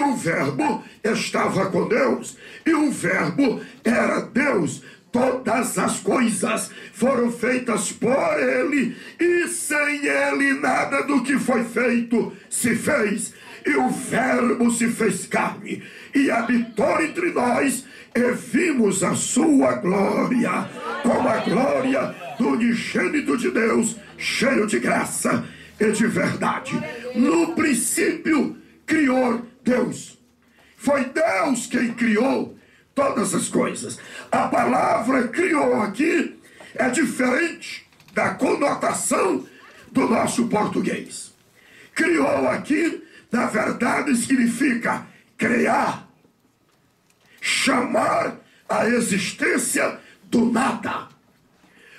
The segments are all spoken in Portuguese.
o Verbo estava com Deus, e o Verbo era Deus. Todas as coisas foram feitas por Ele, e sem Ele nada do que foi feito se fez. E o Verbo se fez carne e habitou entre nós, e vimos a sua glória, como a glória do unigênito de Deus, cheio de graça e de verdade. No princípio criou Deus. Foi Deus quem criou todas as coisas. A palavra criou aqui é diferente da conotação do nosso português. Criou aqui, na verdade, significa criar, chamar a existência do nada.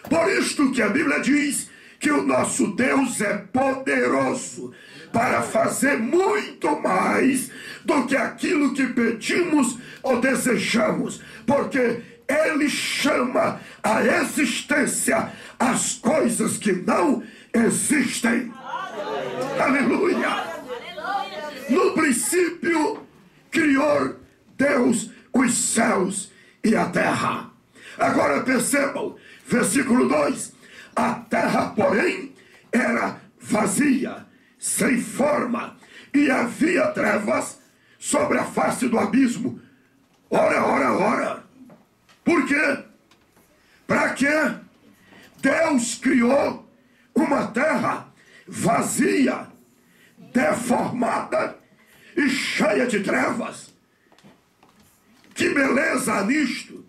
Por isto que a Bíblia diz que o nosso Deus é poderoso para fazer muito mais do que aquilo que pedimos ou desejamos, porque Ele chama a existência as coisas que não existem. Aleluia! No princípio criou Deus os céus e a terra. Agora percebam, versículo 2: a terra, porém, era vazia, sem forma, e havia trevas sobre a face do abismo. Ora. Por quê? Para quê? Deus criou uma terra vazia, deformada e cheia de trevas. Que beleza há nisto!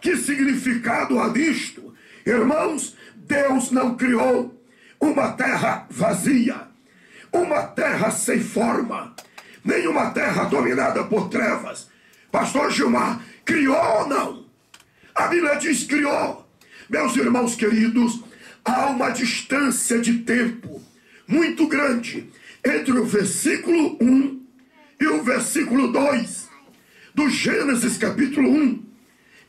Que significado há nisto? Irmãos, Deus não criou uma terra vazia, uma terra sem forma, nem uma terra dominada por trevas. Pastor Gilmar, criou ou não? A Bíblia diz criou. Meus irmãos queridos, há uma distância de tempo muito grande entre o versículo 1 e o versículo 2 do Gênesis capítulo 1.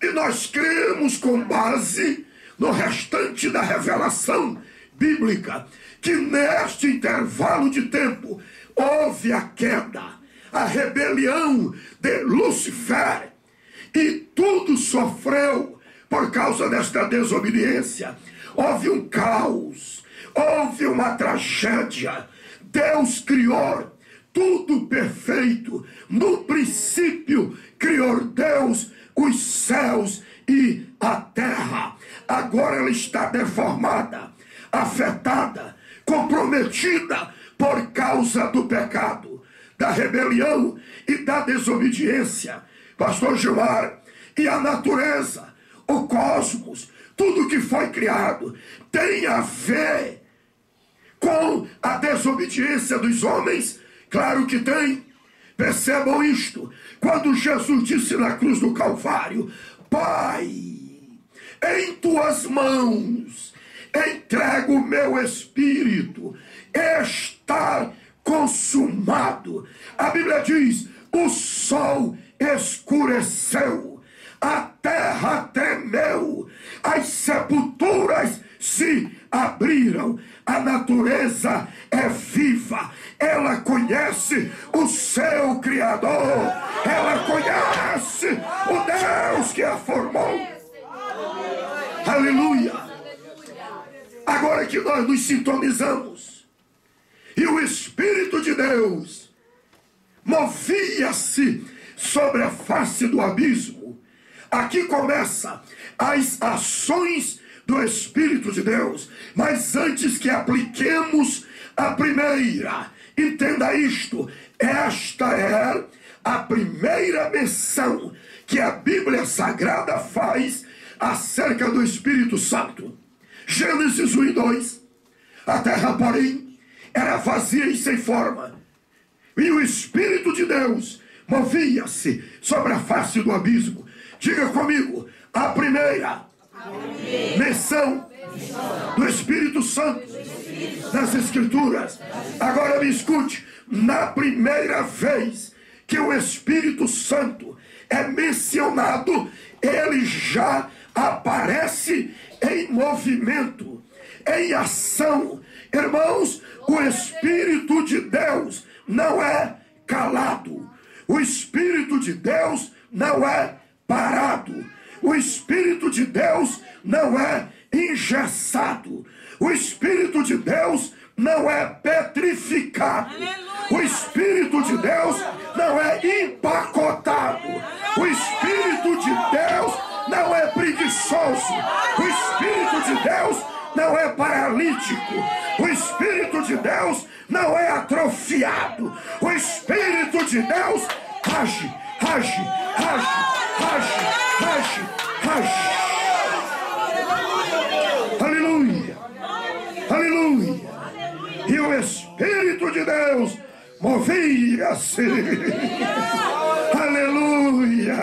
E nós cremos, com base no restante da revelação bíblica, que neste intervalo de tempo houve a queda, a rebelião de Lúcifer, e tudo sofreu por causa desta desobediência. Houve um caos, houve uma tragédia. Deus criou tudo perfeito. No princípio criou Deus os céus e a terra. Agora ela está deformada, afetada, comprometida por causa do pecado, da rebelião e da desobediência. Pastor Gilmar, e a natureza, o cosmos, tudo que foi criado tem a ver com a desobediência dos homens? Claro que tem. Percebam isto. Quando Jesus disse na cruz do Calvário: Pai, em tuas mãos entrego o meu espírito, está consumado. A Bíblia diz: o sol escureceu, a terra tremeu, as sepulturas se abriram. A natureza é viva, ela conhece o seu Criador, ela conhece o Deus que a formou. Aleluia! Agora que nós nos sintonizamos e o Espírito de Deus movia-se sobre a face do abismo, aqui começa as ações do Espírito de Deus. Mas antes que apliquemos a primeira, entenda isto: esta é a primeira menção que a Bíblia Sagrada faz acerca do Espírito Santo. Gênesis 1 e 2. A terra, porém, era vazia e sem forma, e o Espírito de Deus movia-se sobre a face do abismo. Diga comigo: a primeira menção do Espírito Santo nas Escrituras. Agora me escute: na primeira vez que o Espírito Santo é mencionado, ele já aparece em movimento, em ação. Irmãos, o Espírito de Deus não é calado. O Espírito de Deus não é parado. O Espírito de Deus não é engessado. O Espírito de Deus não é petrificado. O Espírito de Deus não é empacotado. O Espírito de Deus não é preguiçoso. O Espírito de Deus não é paralítico. O Espírito de Deus não é atrofiado. O Espírito de Deus age. Aleluia. Aleluia. E o Espírito de Deus movia-se. Aleluia.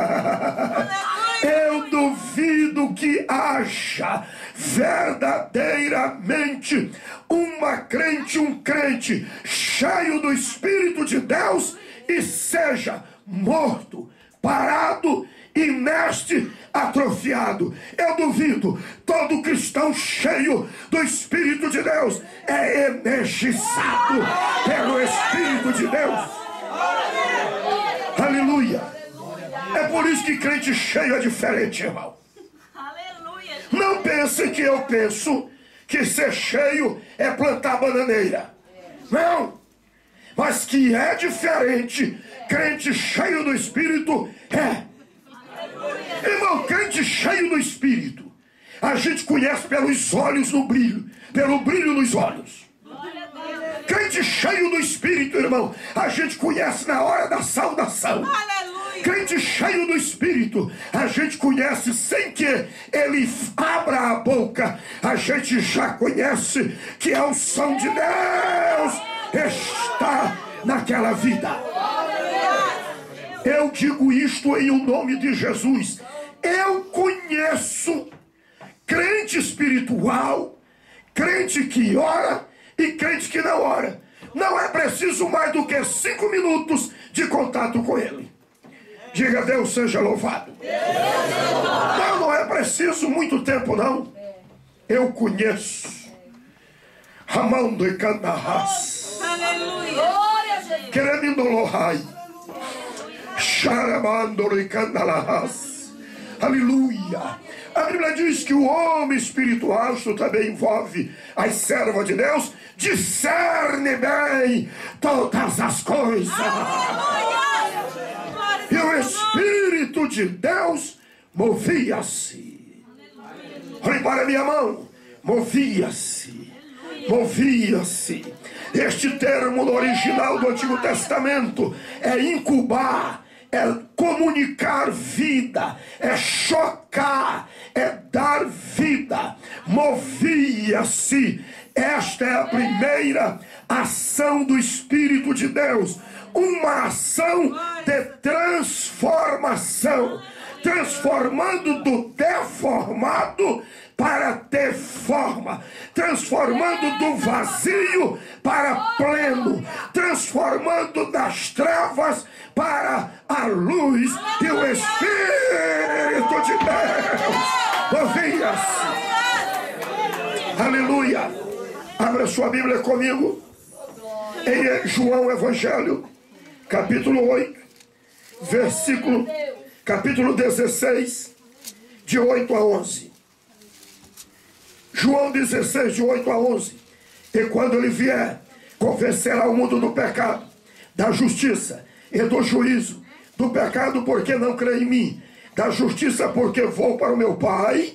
Eu duvido que haja verdadeiramente uma crente, um crente cheio do Espírito de Deus e seja morto, parado, inerte, atrofiado. Eu duvido. Todo cristão cheio do Espírito de Deus é energizado pelo Espírito de Deus. Aleluia. É por isso que crente cheio é diferente, irmão. Não pense que eu penso que ser cheio é plantar bananeira. Não. Mas que é diferente. Crente cheio do Espírito é. Irmão, crente cheio do Espírito, a gente conhece pelos olhos no brilho, pelo brilho nos olhos. Crente cheio do Espírito, irmão, a gente conhece na hora da saudação. Crente cheio do Espírito, a gente conhece sem que ele abra a boca, a gente já conhece que a unção de Deus está naquela vida. Eu digo isto em o nome de Jesus. Eu conheço crente espiritual, crente que ora e crente que não ora. Não é preciso mais do que 5 minutos de contato com ele. Diga, Deus seja louvado. Não é preciso muito tempo, não. Eu conheço. Ramando e Candarras. Querendo lohai. Charamando e Candarras. Aleluia. A Bíblia diz que o homem espiritual, isso também envolve as servas de Deus, discerne bem todas as coisas. E o Espírito de Deus movia-se. Olhe para a minha mão. Movia-se. Movia-se. Este termo no original do Antigo Testamento é incubar, é comunicar vida, é chocar, é dar vida. Movia-se. Esta é a primeira ação do Espírito de Deus. Uma ação de transformação, transformando do deformado para ter forma, transformando do vazio para pleno, transformando das trevas para a luz. E o Espírito de Deus movia-se. Aleluia. Abra sua Bíblia comigo em João Evangelho, capítulo 8, versículo, capítulo 16, de 8 a 11. João 16, de 8 a 11. E quando ele vier, convencerá o mundo do pecado, da justiça e do juízo. Do pecado, porque não crê em mim. Da justiça, porque vou para o meu Pai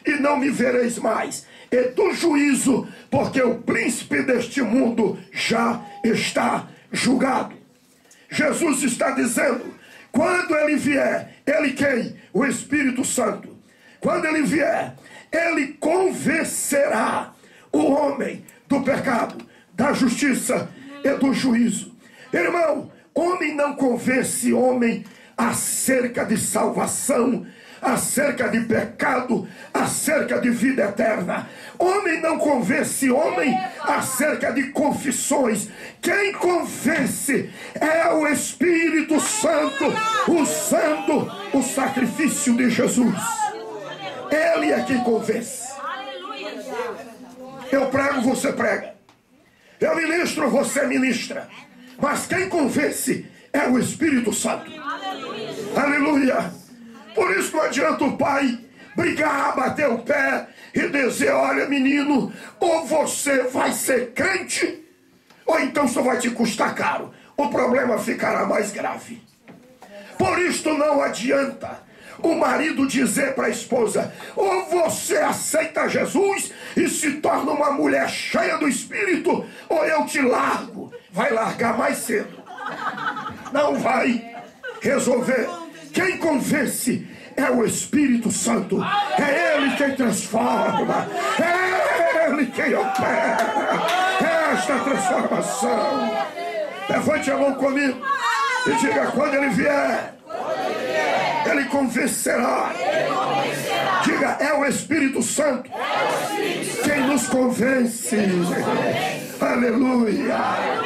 e não me vereis mais. E do juízo, porque o príncipe deste mundo já está julgado. Jesus está dizendo, quando ele vier, ele quem? O Espírito Santo. Quando ele vier, ele convencerá o homem do pecado, da justiça e do juízo. Irmão, homem não convence homem acerca de salvação, acerca de pecado, acerca de vida eterna. Homem não convence homem acerca de confissões. Quem convence é o Espírito Santo, usando o sacrifício de Jesus. Ele é quem convence. Eu prego, você prega. Eu ministro, você ministra. Mas quem convence é o Espírito Santo. Aleluia. Por isso não adianta o pai brigar, bater o pé e dizer: olha, menino, ou você vai ser crente, ou então só vai te custar caro. O problema ficará mais grave. Por isto não adianta o marido dizer para a esposa: ou você aceita Jesus e se torna uma mulher cheia do Espírito, ou eu te largo. Vai largar mais cedo. Não vai resolver. Quem convence é o Espírito Santo. É Ele quem transforma. É Ele quem opera esta transformação. Levante a mão comigo e diga: quando Ele vier, Ele convencerá. Diga: é o Espírito Santo quem nos convence. Aleluia.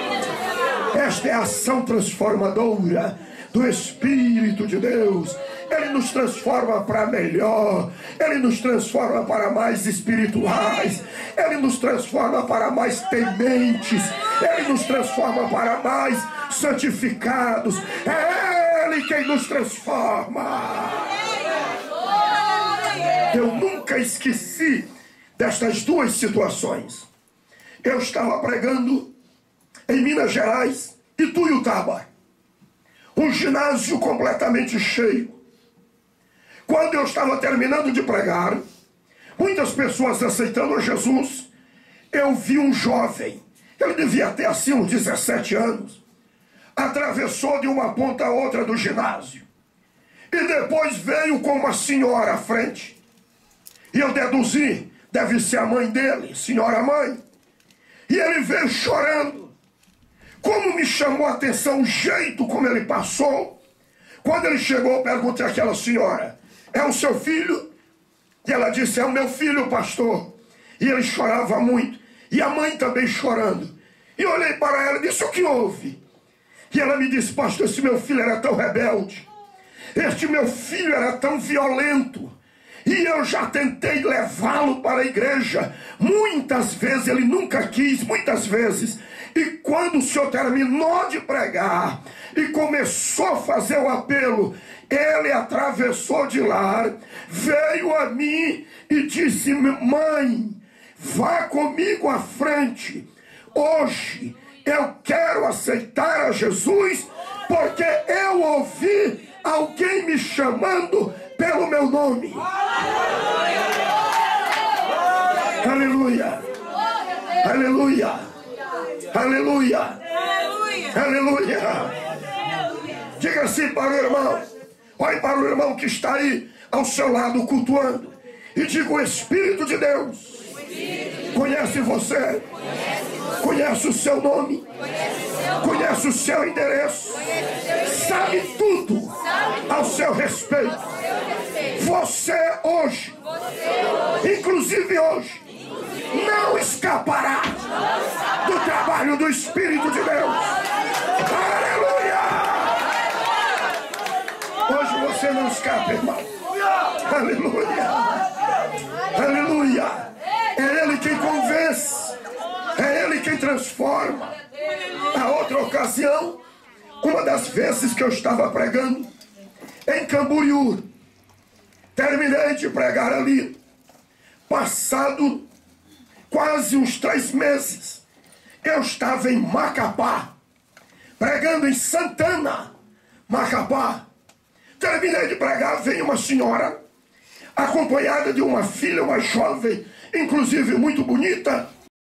Esta é a ação transformadora do Espírito de Deus. Ele nos transforma para melhor. Ele nos transforma para mais espirituais. Ele nos transforma para mais tementes. Ele nos transforma para mais santificados. É Ele quem nos transforma. Eu nunca esqueci destas duas situações. Eu estava pregando em Minas Gerais, Ituiutaba, um ginásio completamente cheio. Quando eu estava terminando de pregar, muitas pessoas aceitando a Jesus, eu vi um jovem, ele devia ter assim uns 17 anos, atravessou de uma ponta a outra do ginásio, e depois veio com uma senhora à frente, e eu deduzi, deve ser a mãe dele, senhora mãe, e ele veio chorando. Como me chamou a atenção o jeito como ele passou. Quando ele chegou, eu perguntei àquela senhora: é o seu filho? E ela disse: é o meu filho, pastor. E ele chorava muito. E a mãe também chorando. E eu olhei para ela e disse: o que houve? E ela me disse: pastor, esse meu filho era tão rebelde. Este meu filho era tão violento. E eu já tentei levá-lo para a igreja. Muitas vezes, ele nunca quis, muitas vezes. E quando o senhor terminou de pregar e começou a fazer o apelo, ele atravessou de lá, veio a mim e disse: mãe, vá comigo à frente. Hoje eu quero aceitar a Jesus, porque eu ouvi alguém me chamando pelo meu nome. Aleluia. Aleluia. Aleluia. Aleluia. Diga assim para o irmão. Olhe para o irmão que está aí ao seu lado cultuando. E diga: o Espírito de Deus conhece você. Conhece o seu nome. Conhece o seu endereço. Sabe tudo ao seu respeito. Você hoje, inclusive hoje, não escapará do trabalho do Espírito de Deus. Aleluia! Hoje você não escapa, irmão. Aleluia! Aleluia! É Ele quem convence. É Ele quem transforma. Na outra ocasião, uma das vezes que eu estava pregando em Camboriú, terminei de pregar ali, passado quase uns 3 meses, eu estava em Macapá, pregando em Santana, Macapá. Terminei de pregar, veio uma senhora, acompanhada de uma filha, uma jovem, inclusive muito bonita,